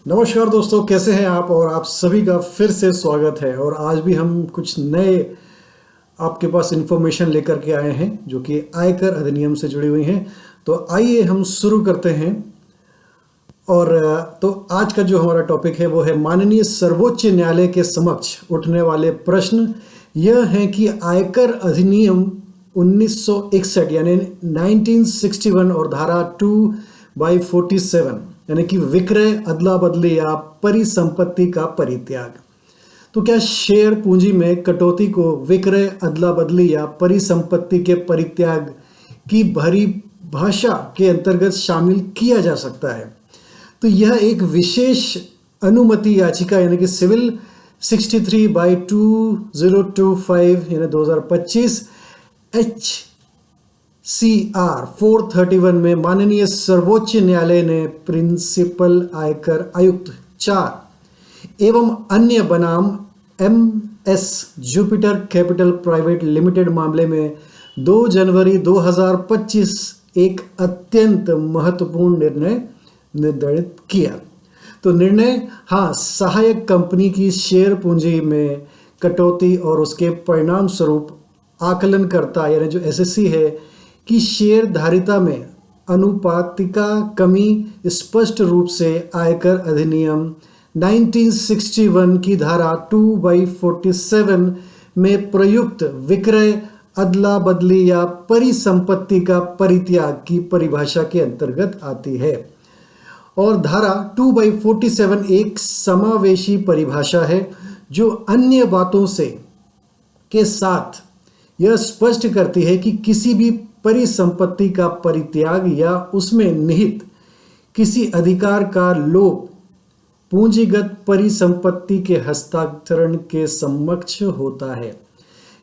नमस्कार दोस्तों, कैसे हैं आप। और आप सभी का फिर से स्वागत है। और आज भी हम कुछ नए आपके पास इन्फॉर्मेशन लेकर के आए हैं जो कि आयकर अधिनियम से जुड़ी हुई हैं। तो आइए हम शुरू करते हैं। और तो आज का जो हमारा टॉपिक है वो है माननीय सर्वोच्च न्यायालय के समक्ष उठने वाले प्रश्न। यह है कि आयकर अधिनियम 1961 यानी 1961 और धारा 2/47 यानी कि विक्रय, अदला बदली या परिसंपत्ति का परित्याग। तो क्या शेयर पूंजी में कटौती को विक्रय, अदला बदली या परिसंपत्ति के परित्याग की परिभाषा के अंतर्गत शामिल किया जा सकता है? तो यह एक विशेष अनुमति याचिका यानी कि सिविल 63/2025 यानी 2025 HCR 431 में माननीय सर्वोच्च न्यायालय ने प्रिंसिपल आयकर आयुक्त 4 एवं अन्य बनाम MS Jupiter capital private limited मामले में 2 जनवरी 2025 एक अत्यंत महत्वपूर्ण निर्णय निर्धारित किया। तो निर्णय सहायक कंपनी की शेयर पूंजी में कटौती और उसके परिणाम स्वरूप आकलनकर्ता यानी जो SSC है कि शेयर धारिता में अनुपातिका कमी स्पष्ट रूप से आयकर अधिनियम 1961 की धारा 2/47 में प्रयुक्त विक्रय, अदला बदली या परिसंपत्ति का परित्याग की परिभाषा के अंतर्गत आती है। और धारा 2/47 एक समावेशी परिभाषा है जो अन्य बातों से के साथ यह स्पष्ट करती है कि किसी भी परिसंपत्ति का परित्याग या उसमें निहित किसी अधिकार का लोप पूंजीगत परिसंपत्ति के हस्तांतरण के समकक्ष होता है।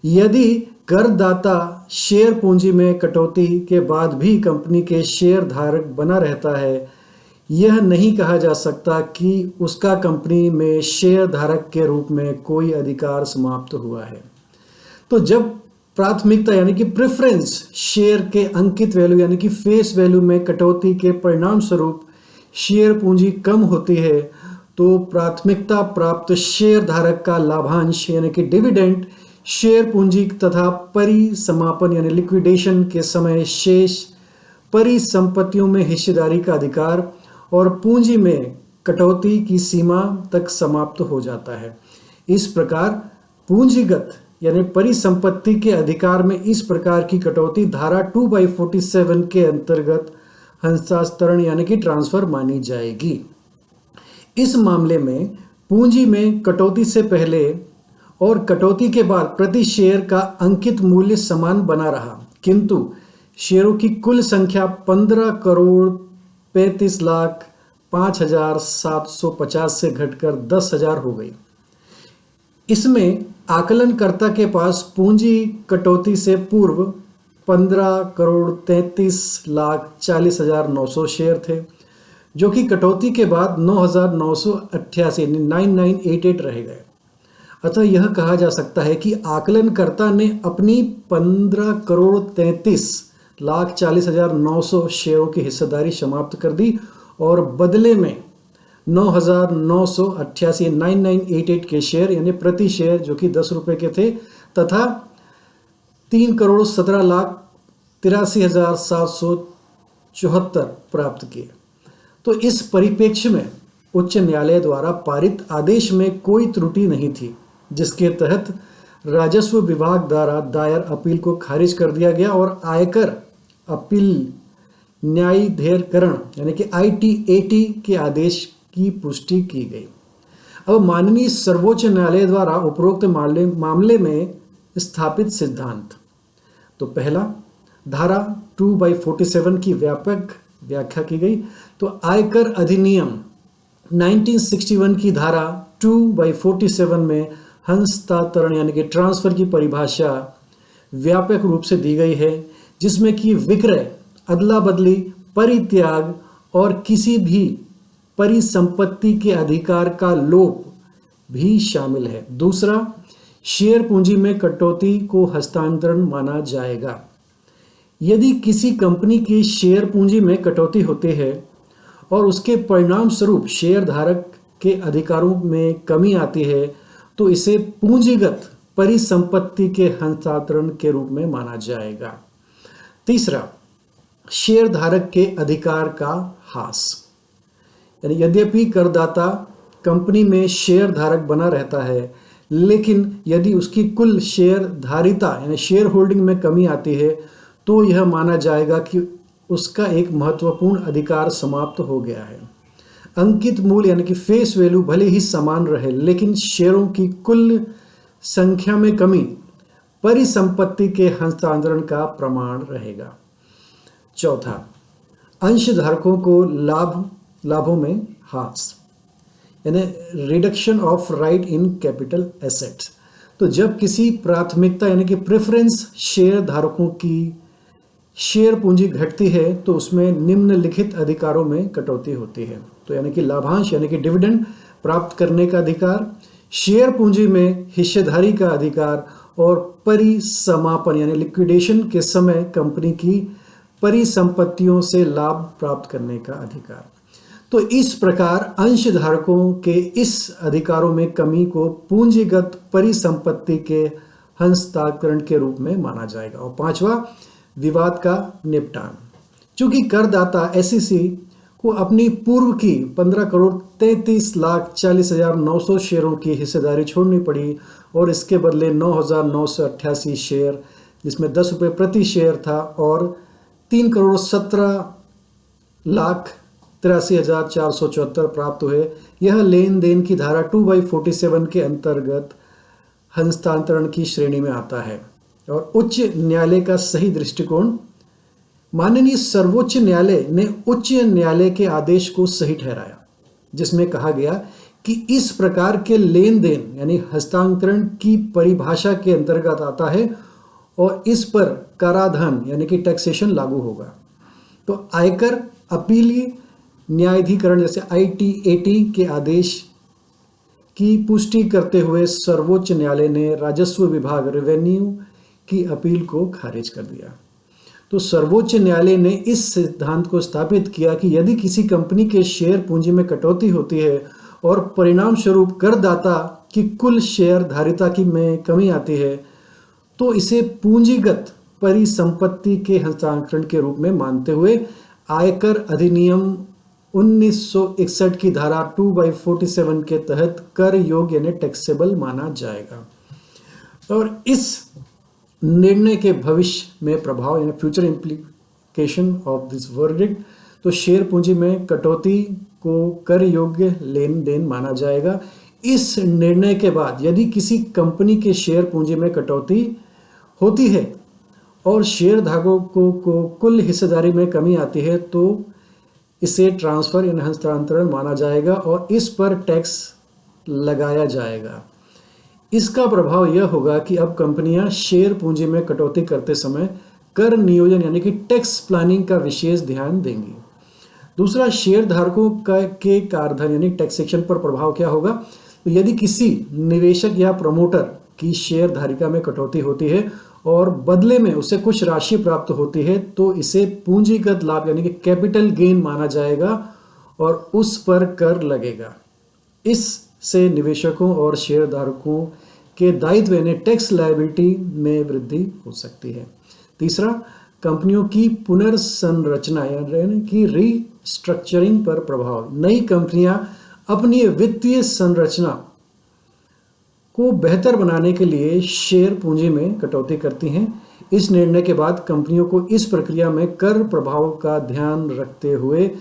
यदि करदाता शेयर पूंजी में कटौती के बाद भी कंपनी के शेयर धारक बना रहता है, यह नहीं कहा जा सकता कि उसका कंपनी में शेयर धारक के रूप में कोई अधिकार समाप्त हुआ है। तो जब प्राथमिकता यानी कि प्रेफरेंस शेयर के अंकित वैल्यू यानी कि फेस वैल्यू में कटौती के परिणाम स्वरूप शेयर पूंजी कम होती है, तो प्राथमिकता प्राप्त शेयर धारक का लाभांश यानी कि डिविडेंड शेयर पूंजी तथा परिसमापन यानी लिक्विडेशन के समय शेष परिसंपत्तियों में हिस्सेदारी का अधिकार और पूंजी में कटौती की सीमा तक समाप्त हो जाता है। इस प्रकार पूंजीगत यानी परिसंपत्ति के अधिकार में इस प्रकार की कटौती धारा 2/47 के अंतर्गत हस्तांतरण यानी कि ट्रांसफर मानी जाएगी। इस मामले में पूंजी में कटौती से पहले और कटौती के बाद प्रति शेयर का अंकित मूल्य समान बना रहा, किंतु शेयरों की कुल संख्या 15,35,05,750 से घटकर 10,000 हो गई। इसमें आकलनकर्ता के पास पूंजी कटौती से पूर्व 15,33,40,900 शेयर थे, जो कि कटौती के बाद 9,988 यानी 9988 रह गए। अतः यह कहा जा सकता है कि आकलनकर्ता ने अपनी 15,33,40,900 शेयरों की हिस्सेदारी समाप्त कर दी और बदले में 9,988 9988 के शेयर यानी प्रति शेयर जो कि 10 रुपये के थे तथा 3,17,83,774 प्राप्त किए। तो इस परिप्रेक्ष्य में उच्च न्यायालय द्वारा पारित आदेश में कोई त्रुटि नहीं थी, जिसके तहत राजस्व विभाग द्वारा दायर अपील को खारिज कर दिया गया और आयकर अपील न्यायाधिकरण यानी कि ITAT के आदेश की पुष्टि की गई। अब माननीय सर्वोच्च न्यायालय द्वारा उपरोक्त मामले में स्थापित सिद्धांत। तो पहला, धारा 2/47 की व्यापक व्याख्या की गई। तो आयकर अधिनियम 1961 की धारा 2/47 में हस्तांतरण यानी कि ट्रांसफर की परिभाषा व्यापक रूप से दी गई है, जिसमें कि विक्रय, अदला बदली, परित्याग और किसी भी परिसंपत्ति के अधिकार का लोप भी शामिल है। दूसरा, शेयर पूंजी में कटौती को हस्तांतरण माना जाएगा। यदि किसी कंपनी की शेयर पूंजी में कटौती होती है और उसके परिणाम स्वरूप शेयर धारक के अधिकारों में कमी आती है तो इसे पूंजीगत परिसंपत्ति के हस्तांतरण के रूप में माना जाएगा। तीसरा, शेयर धारक के अधिकार का ह्रास, यानी यद्यपि करदाता कंपनी में शेयर धारक बना रहता है, लेकिन यदि उसकी कुल शेयर धारिता यानी शेयर होल्डिंग में कमी आती है तो यह माना जाएगा कि उसका एक महत्वपूर्ण अधिकार समाप्त हो गया है। अंकित मूल्य यानी कि फेस वैल्यू भले ही समान रहे, लेकिन शेयरों की कुल संख्या में कमी परिसंपत्ति के हस्तांतरण का प्रमाण रहेगा। चौथा, अंशधारकों को लाभों में ह्रास, यानी reduction of right in capital assets. तो जब किसी प्राथमिकता यानी कि प्रेफरेंस शेयर धारकों की शेयर पूंजी घटती है तो उसमें निम्नलिखित अधिकारों में कटौती होती है। तो यानी कि लाभांश यानी कि डिविडेंड प्राप्त करने का अधिकार, शेयर पूंजी में हिस्सेदारी का अधिकार और परिसमापन यानी लिक्विडेशन के समय कंपनी की परिसंपत्तियों से लाभ प्राप्त करने का अधिकार। तो इस प्रकार अंशधारकों के इस अधिकारों में कमी को पूंजीगत परिसंपत्ति के हस्तांतरण के रूप में माना जाएगा। और पांचवा, विवाद का निपटान। चूंकि करदाता एसईसी को अपनी पूर्व की 15,33,40,900 शेयरों की हिस्सेदारी छोड़नी पड़ी और इसके बदले 9,988 शेयर, जिसमें 10 रुपये प्रति शेयर था, और 3,17,83,474 प्राप्त हुए। यह लेन देन की धारा 2/47 के अंतर्गत हस्तांतरण की श्रेणी में आता है। और उच्च न्यायालय का सही दृष्टिकोण, माननीय सर्वोच्च न्यायालय ने उच्च न्यायालय के आदेश को सही ठहराया, जिसमें कहा गया कि इस प्रकार के लेन देन यानी हस्तांतरण की परिभाषा के अंतर्गत आता है और इस पर कराधान यानी कि टैक्सेशन लागू होगा। तो आयकर अपीलीय न्यायाधिकरण जैसे ITAT के आदेश की पुष्टि करते हुए सर्वोच्च न्यायालय ने राजस्व विभाग रेवेन्यू की अपील को खारिज कर दिया। तो सर्वोच्च न्यायालय ने इस सिद्धांत को स्थापित किया कि यदि किसी कंपनी के शेयर पूंजी में कटौती होती है और परिणाम स्वरूप करदाता की कुल शेयर धारिता की में कमी आती है तो इसे पूंजीगत परिसंपत्ति के हस्तांतरण के रूप में मानते हुए आयकर अधिनियम 1961 की धारा 2/47 के तहत कर योग्य यानी टैक्सेबल माना जाएगा। और इस निर्णय के भविष्य में प्रभाव यानी future implication of this verdict, तो शेयर पूंजी में कटौती को कर योग्य लेन देन माना जाएगा। इस निर्णय के बाद यदि किसी कंपनी के शेयर पूंजी में कटौती होती है और शेयर धारकों को कुल हिस्सेदारी में कमी आती है तो इसे ट्रांसफर यानी हस्तांतरण माना जाएगा और इस पर टैक्स लगाया जाएगा। इसका प्रभाव यह होगा कि अब कंपनियां शेयर पूंजी में कटौती करते समय कर नियोजन यानी कि टैक्स प्लानिंग का विशेष ध्यान देंगी। दूसरा, शेयर धारकों के कराधान यानी टैक्सेशन पर प्रभाव क्या होगा। तो यदि किसी निवेशक या प्रमोटर की शेयर धारिका में कटौती होती है और बदले में उसे कुछ राशि प्राप्त होती है तो इसे पूंजीगत लाभ यानी कि कैपिटल गेन माना जाएगा और उस पर कर लगेगा। इससे निवेशकों और शेयरधारकों के दायित्व यानी टैक्स लायबिलिटी में वृद्धि हो सकती है। तीसरा, कंपनियों की पुनर्संरचना यानी कि रीस्ट्रक्चरिंग पर प्रभाव। नई कंपनियां अपनी वित्तीय संरचना को बेहतर बनाने के लिए शेयर पूंजी में कटौती करती हैं। इस निर्णय के बाद कंपनियों को इस प्रक्रिया में कर प्रभाव का ध्यान रखते हुए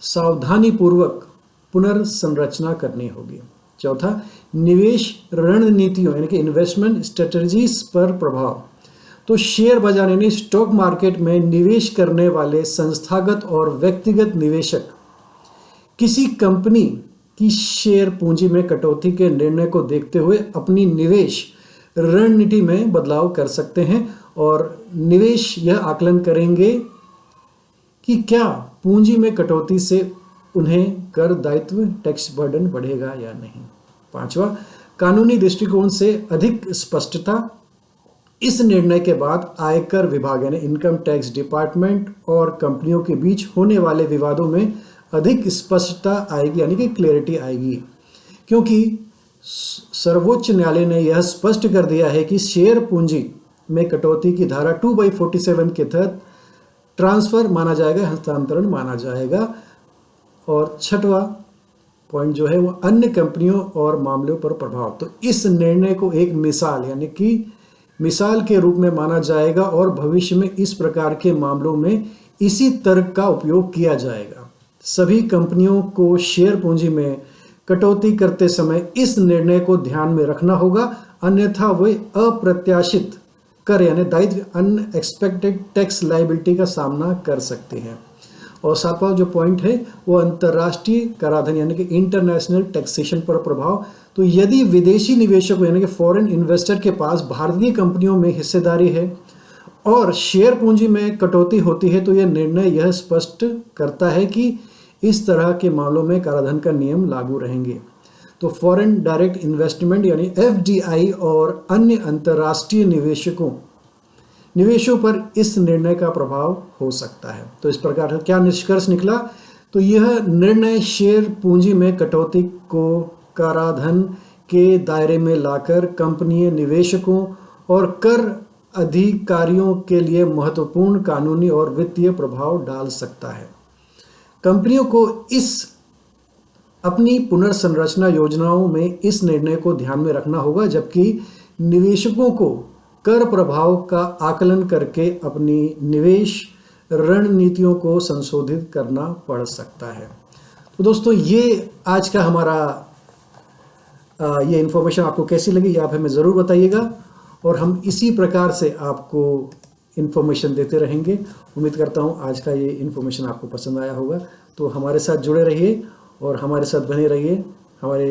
सावधानीपूर्वक पुनर्संरचना करनी होगी। चौथा, निवेश रणनीतियों यानी कि इन्वेस्टमेंट स्ट्रेटजीज पर प्रभाव। तो शेयर बाजार यानी स्टॉक मार्केट में निवेश करने वाले संस्थागत और व्यक्तिगत निवेशक किसी कंपनी की शेयर पूंजी में कटौती के निर्णय को देखते हुए अपनी निवेश रणनीति में बदलाव कर सकते हैं और निवेश यह आकलन करेंगे कि क्या पूंजी में कटौती से उन्हें कर दायित्व टैक्स बर्डन बढ़ेगा या नहीं। पांचवा, कानूनी दृष्टिकोण से अधिक स्पष्टता। इस निर्णय के बाद आयकर विभाग यानी इनकम टैक्स डिपार्टमेंट और कंपनियों के बीच होने वाले विवादों में अधिक स्पष्टता आएगी यानी कि क्लैरिटी आएगी। क्योंकि सर्वोच्च न्यायालय ने यह स्पष्ट कर दिया है कि शेयर पूंजी में कटौती की धारा 2/47 के तहत ट्रांसफर माना जाएगा, हस्तांतरण माना जाएगा। और छठवां पॉइंट जो है वो अन्य कंपनियों और मामलों पर प्रभाव। तो इस निर्णय को एक मिसाल यानी कि मिसाल के रूप में माना जाएगा और भविष्य में इस प्रकार के मामलों में इसी तर्क का उपयोग किया जाएगा। सभी कंपनियों को शेयर पूंजी में कटौती करते समय इस निर्णय को ध्यान में रखना होगा, अन्यथा वे अप्रत्याशित कर यानी दायित्व अनएक्सपेक्टेड टैक्स लायबिलिटी का सामना कर सकते हैं। और सातवां जो पॉइंट है वो अंतर्राष्ट्रीय कराधान यानी कि इंटरनेशनल टैक्सेशन पर प्रभाव। तो यदि विदेशी निवेशक यानी कि फॉरेन इन्वेस्टर के पास भारतीय कंपनियों में हिस्सेदारी है और शेयर पूंजी में कटौती होती है, तो यह निर्णय यह स्पष्ट करता है कि इस तरह के मामलों में कराधान का नियम लागू रहेंगे। तो फॉरेन डायरेक्ट इन्वेस्टमेंट यानी FDI और अन्य अंतर्राष्ट्रीय निवेशों पर इस निर्णय का प्रभाव हो सकता है। तो इस प्रकार का क्या निष्कर्ष निकला? तो यह निर्णय शेयर पूंजी में कटौती को कराधान के दायरे में लाकर कंपनी निवेशकों और कर अधिकारियों के लिए महत्वपूर्ण कानूनी और वित्तीय प्रभाव डाल सकता है। कंपनियों को अपनी पुनर्संरचना योजनाओं में इस निर्णय को ध्यान में रखना होगा, जबकि निवेशकों को कर प्रभाव का आकलन करके अपनी निवेश रणनीतियों को संशोधित करना पड़ सकता है। तो दोस्तों, ये आज का हमारा ये इन्फॉर्मेशन आपको कैसी लगी, आप हमें ज़रूर बताइएगा और हम इसी प्रकार से आपको इन्फॉर्मेशन देते रहेंगे। उम्मीद करता हूँ आज का ये इन्फॉर्मेशन आपको पसंद आया होगा। तो हमारे साथ जुड़े रहिए और हमारे साथ बने रहिए हमारे